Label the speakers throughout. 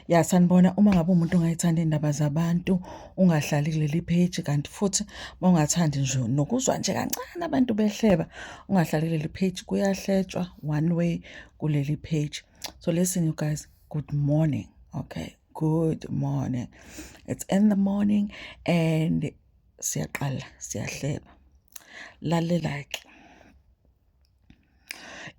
Speaker 1: Ya sanibona, uma ngabe umuntu ongayithanda iy'ndaba zabantu, ungahlali kuleli page, kanti futhi uma ungathandi nje nokuzwa nje kancane abantu behleba, ungahlali kuleli page, kuyahletshwa one way kuleli page. So listen you guys, good morning, okay? Good morning. It's in the morning and siyaqala, siyahleba. Lalela-ke.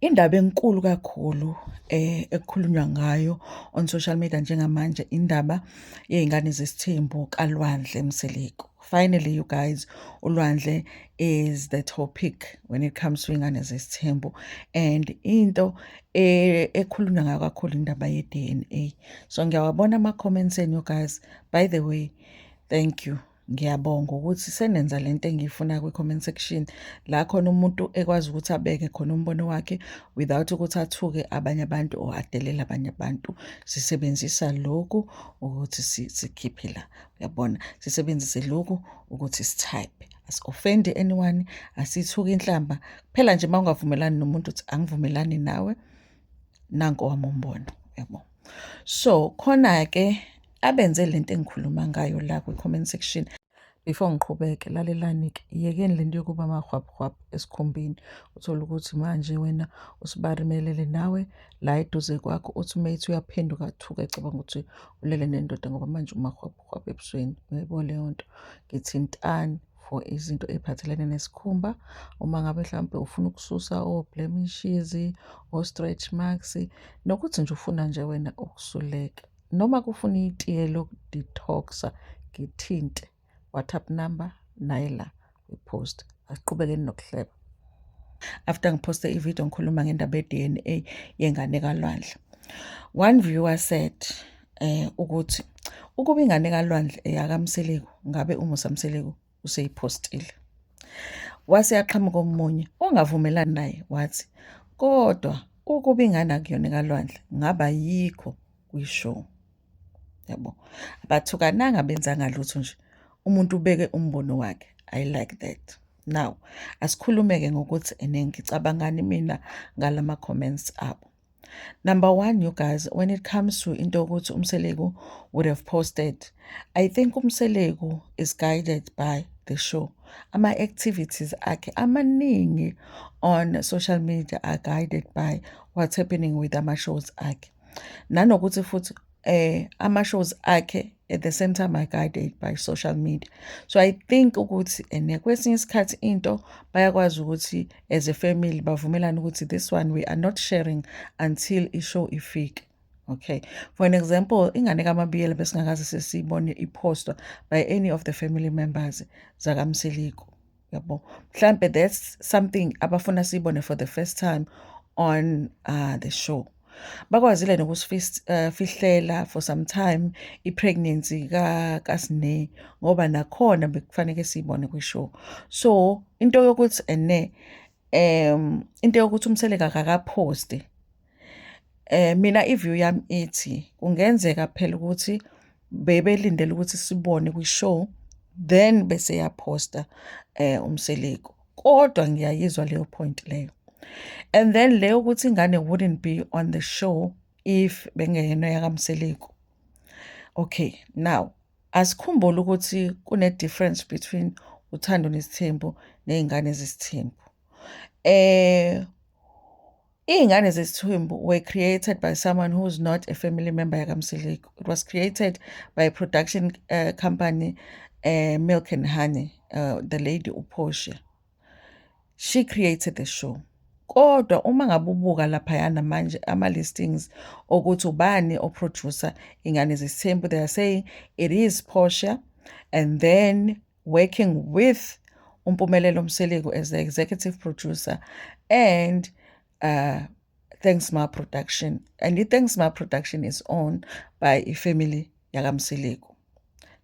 Speaker 1: Indaba enkulu kakhulu ekukhulunywa ngayo on social media njengamanje indaba yey'ngane zesithembu kaLwandle Mseliku. Finally you guys, uLwandle is the topic when it comes to iy'ngane zesithembu and into ekhulunywa ngayo kakhulu indaba ye-DNA. So ngiyawabona ama-comments enu you guys. By the way, thank you. Ngiyabonga ukuthi senenza lento engiyifuna kwi-comment section la khona umuntu ekwazi ukuthi abeke khona umbono wakhe without ukuthi athuke abanye abantu or adelele abanye abantu. Sisebenzisa lokhu ukuthi sikhiphe la, uyabona, sisebenzise lokhu ukuthi sitype, asi-offend anyone, asithuki inhlamba kuphela nje uma ungavumelani nomuntu uthi angivumelani nawe, nanko wami umbono, uyabo. So khona-ke abenze lento engikhuluma ngayo la kwi-comment section. Before ngiqhubeke, lalelani-ke, yekeni lento yokuba amahwabhwabhu esikhumbeni. Uthole ukuthi manje wena usibarimelele nawe la eduze kwakho, uthi umethi uyaphenduka athuke ecabanga ukuthi ulele nendoda ngoba manje umahwabhwabhu ebusweni. Uyayibona leyo nto? Ngithintani for izinto ey'phathelene nesikhumba. Uma ngabe mhlawumpe ufuna ukususa o-blemishes, o-stretch marks, nokuthi nje ufuna nje wena ukusuleka, noma kufuna itiye lokudetoxa, ngithinte. WhatsApp number naye la kwi-post. Asiqhubekeni nokuhleba. After ngiposte ivideo ngikhuluma ngendaba ye-DNA yengane kaLwandle, one viewer said ukuthi ukuba ingane kaLwandle eyakaMseliku ngabe uMusa Mseliku useyipostile. Wase yaqhamuka omunye ongavumelani naye wathi kodwa ukuba ingane akuyona kaLwandle ngaba yikho kwishow. Yabo, abathukananga benzanga lutho nje, umuntu ubeke umbono wakhe. I like that. Now asikhulumeke ngokuthi ngicabangani mina ngalama comments abo. Number one, you guys, when it comes to into ukuthi uMseliku would have posted, I think uMseliku is guided by the show. Ama-activities akhe amaningi on social media are guided by what's happening with ama-shows akhe. Nanokuthi futhi ama-shows akhe at the same time are guided by social media. So I think ukuthi kwesinye isikhathi into bayakwazi ukuthi as a family bavumelane ukuthi this one we are not sharing until i-show ifike. Okay, for an example, ingane kaMabiyela besingakaze sesiyibone ipostwa by any of the family members zakaMseliku, yabo. Mhlambe that's something abafuna siyibone for the first time on the show. Bakwazile nokusifihlela for some time i-pregnancy kaSne ngoba nakhona bekufanele siyibone kwi-show. So into yokuthi into yokuthi uMseliku akakaphosti, mina iview yami ithi kungenzeka phela ukuthi bebelindele ukuthi sibone kwi-show then bese yaphosta uMseliku, kodwa ngiyayizwa leyo point leyo. And then leyo ukuthi ingane wouldn't be on the show if bengeyona yakaMseliku. Okay, now asikhumbule ukuthi kune-difference between uThando Nesithembu ney'ngane zesithembu. Iy'ngane zesithembu were created by someone who's not a family member yakaMseliku. It was created by a production company, Milk and Honey, the lady uPortia. She created the show. Kodwa uma ngabe ubuka laphayana manje ama-listings ukuthi ubani o-producer ingane zesithembu, they are saying it is Portia, and then working with uMpumelelo Mseliku as the executive producer and Thanks Ma Production. And Thanks Ma Production is owned by a family yakaMseliku.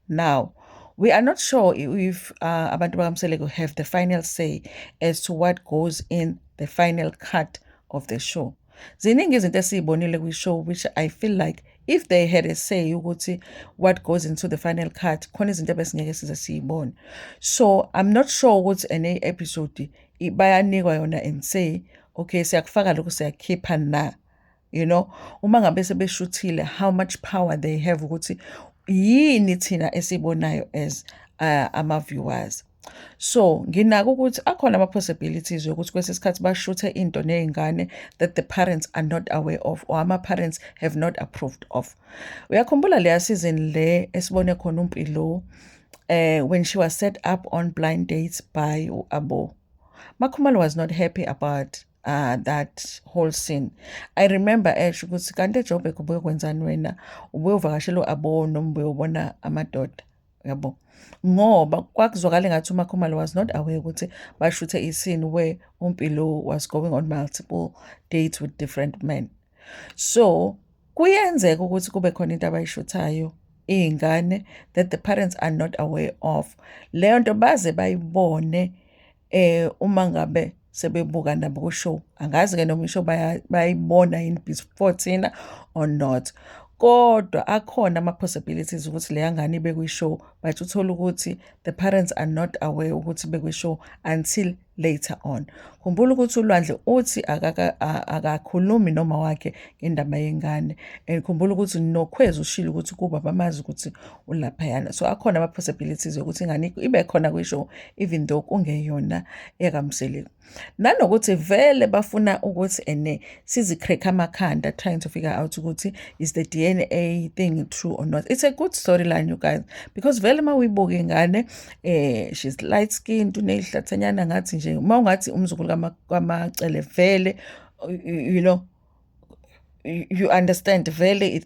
Speaker 1: Now, we are not sure if abantu bakaMseliku have the final say as to what goes in the final cut of the show. Ziningi izinto esiyibonile kwi-show which I feel like if they had a say ukuthi what goes into the final cut, khona izinto ebesingeke size siyibone. So I'm not sure ukuthi ene episode bayanikwa yona and say okay siyakufaka lokhu siyakhipha na. you know, uma ngabe sebeshuthile how much power they have ukuthi yini thina esibonayo as ama-viewers. So nginako ukuthi akhona ama-possibilities yokuthi kwesinye isikhathi bashuthe into ney'ngane that the parents are not aware of or ama-parents have not approved of. Uyakhumbula leya season le esibone khona uMpilo when she was set up on blind dates by Abo. Makhumalo was not happy about that whole scene. I remember esho ukuthi kanti eJoburg ubuye kwenzani wena, ubuye uvakashela u-Abo noma ubuye ubona amadoda, yabo. Ngoba kwakuzwakala engathi uMakhumalo was not aware ukuthi bashuthe i-scene where uMpilo was going on multiple dates with different men. So kuyenzeka ukuthi kube khona into abayishuthayo iy'ngane that the parents are not aware of. Leyo nto baze bayibone uma ngabe sebebuka nabo ku-show. Angazi-ke noma ishow bayibona yini before thina or not. Kodwa akhona ama-possibilities ukuthi leya ngane ibe kwi-show but uthole ukuthi the parents are not aware ukuthi bekwi-show until later on. Khumbula ukuthi uLwandle uthi akakhulumi noma wakhe indaba yengane, and khumbula ukuthi noKhwezi ushilo ukuthi kuba bamazi ukuthi ulaphayana. So akhona ama-possibilities ukuthi ingane ibe khona kwi-show even though kungeyona ekaMseleko. Nanokuthi vele bafuna ukuthi sizi-crack amakhanda trying to figure out ukuthi is the DNA thing true or not. It's a good storyline, you guys, because vele ma uyibuka ingane she's light skinned, uney'hlathanyana ngathi nje uma ungathi umzukulu kaMacele vele, you know, you understand vele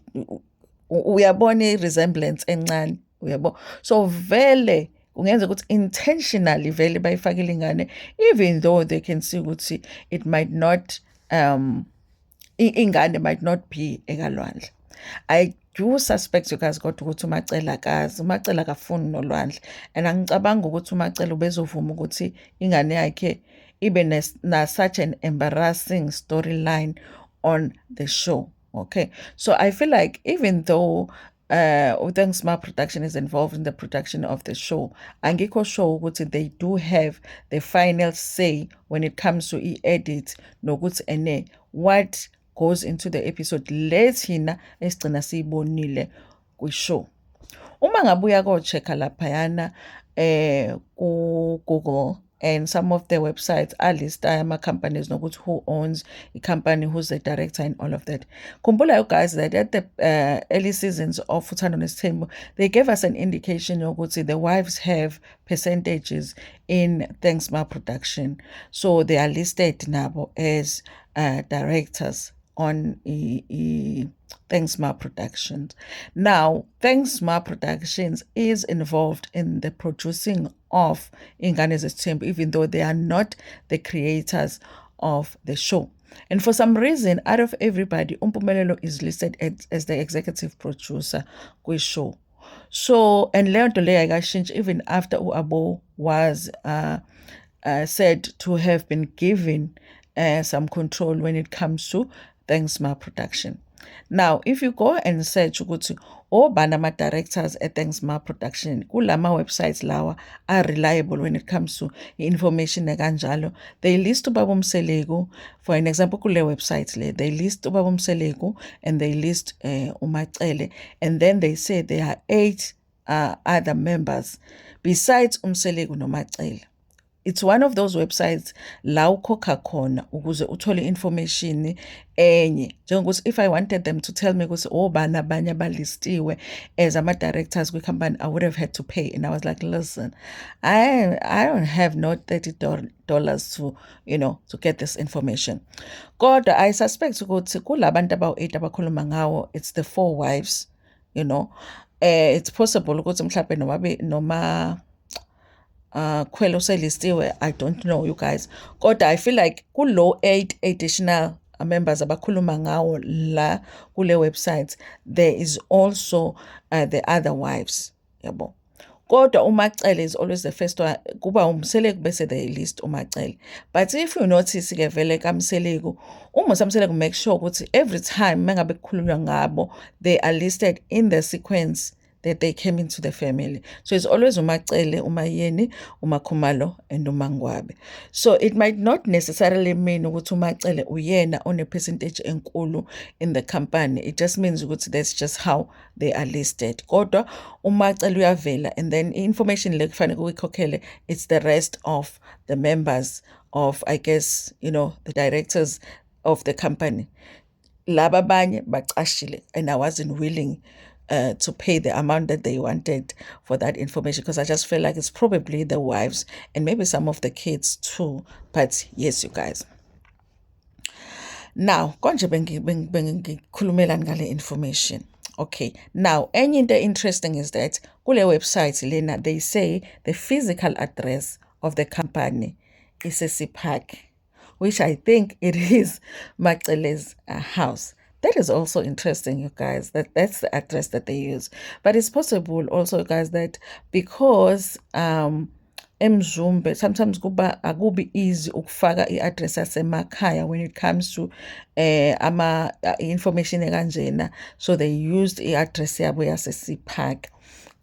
Speaker 1: uyabona i-resemblance encane, uyabo. So vele kungenza ukuthi intentionally vele bayifakile ingane even though they can see ukuthi it might not ingane might not be ekaLwandle. I do suspect you guys kodwa ukuthi uMacele akafuni noLwandle, and angicabanga ukuthi uMacele ubezovuma ukuthi ingane yakhe ibe na such an embarrassing storyline on the show. Okay, so I feel like even though Thanks Ma Production is involved in the production of the show, angikho sure ukuthi they do have the final say when it comes to edit nokuthi what goes into the episode lethina esigcina siyibonile kwi-show. Uma ngabuya ko-check laphayana ku Google and some of the websites list ama-companies nokuthi who owns the company, who's the director and all of that. Khumbula you guys that at the early seasons of Uthando Nesithembu, they gave us an indication yokuthi the wives have percentages in Thanks Ma Production. So they are listed nabo as directors on Thanks Ma Productions. Now, Thanks Ma Productions is involved in the producing of Ingane Zesithembu, even though they are not the creators of the show. And for some reason, out of everybody, Mpumelelo is listed as the executive producer kwi-show. So, and leyo nto leyo ayikashintshi even after uAbo was said to have been given some control when it comes to Thanks Ma Production. Now, if you go and search ukuthi obani ama-directors at Thanks Ma Production, kulama websites lawa are reliable when it comes to information ekanjalo. They list uBaba uMseleko, for an example, kule website le, they list uBaba uMseleko and they list uMacele, and then they say there are 8 other members besides uMseleko noMacele. It's one of those websites la ukhokha khona ukuze uthole information enye. Njengokuthi if I wanted them to tell me ukuthi obani abanye abalistiwe as ama-directors kwi-company, I would have had to pay. And I was like, listen, I don't have no $30 to, you know, to get this information. Kodwa I suspect ukuthi kulabantu abawu-8 abakhuluma ngawo, it's the 4 wives, you know. It's possible ukuthi mhlawumbe noma Khwelo selistiwe, I don't know, you guys. Kodwa I feel like kulo 8 additional members abakhuluma ngawo la kule websites, there is also the other wives, yabo. Kodwa uMacele is always the first one. Kuba uMseleko bese they list uMacele. But if you notice ke vele kaMseleko, uMseleko make sure ukuthi every time mengabe kukhulunywa ngabo, they are listed in the sequence. that they came into the family. So it's always uMacele, uMayeni, uMakhumalo, and uMangwabe. So it might not necessarily mean ukuthi uMacele uyena one percentage enkulu in the company. It just means ukuthi that's just how they are listed. Kodwa uMacele uyavela, and then information lekufanele uyikhokhele, it's the rest of the members of, I guess, the directors of the company. Laba abanye bacashile, and I wasn't willing to pay the amount that they wanted for that information, because I just feel like it's probably the wives and maybe some of the kids too. But yes, you guys. Now, konje bengikhulumelani ngale information. Okay, now enye into interesting is that kule website lena they say the physical address of the company is Park, which I think it is Macele's house. That is also interesting, you guys, that's the address that they use. But it's possible also, you guys, that because eMzumbe sometimes akubi easy ukufaka i-address yasemakhaya when it comes to ama information ekanjena, so they used i-address yabo yase-Park.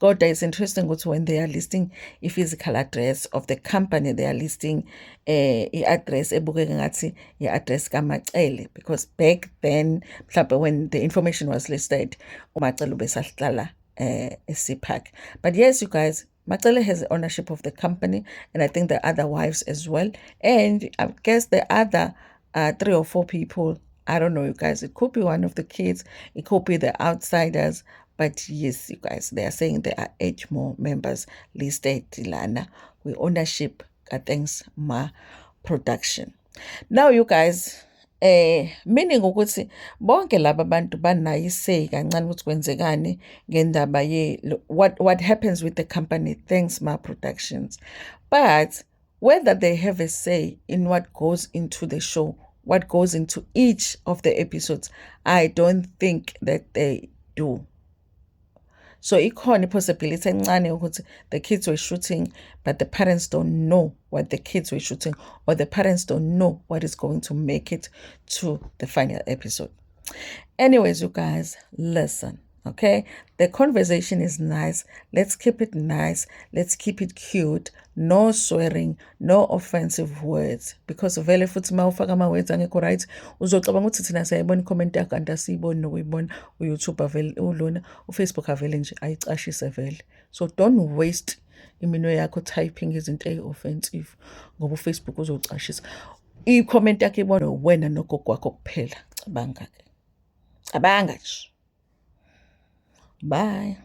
Speaker 1: Kodwa it's interesting ukuthi when they are listing i-physical address of the company, they are listing i-address ebukeka ngathi i-address kaMacele, because back then mhlawumbe when the information was listed uMacele ubesahlala eSeapark. But yes, you guys, Macele has ownership of the company, and I think the other wives as well, and I guess the other 3 or 4 people, I don't know, you guys, it could be one of the kids, it could be the outsiders. But yes, you guys, they are saying there are 8 more members listed lana with ownership thanks Ma Production. Now, you guys, meaning ukuthi bonke laba bantu banayo say kancane ukuthi kwenzekani ngendaba what happens with the company thanks Ma Productions. But whether they have a say in what goes into the show, what goes into each of the episodes, I don't think that they do. So ikhona possibility encane ukuthi the kids were shooting, but the parents don't know what the kids were shooting, or the parents don't know what is going to make it to the final episode. Anyways, you guys, listen, okay? The conversation is nice. Let's keep it nice. Let's keep it cute. No swearing, no offensive words. Because vele futhi mawufaka ama-words angekho right, uzocabanga ukuthi thina siyayibona i-comment yakho kanti asiyiboni nokuyibona, uYouTube avele ulona, uFacebook avele nje ayicashise vele. So don't waste iminwe yakho typing izinto eyi-offensive, ngoba uFacebook uzocashisa. I-comment yakho ibona wena nogogo wakho kuphela. Cabanga nje. Bye.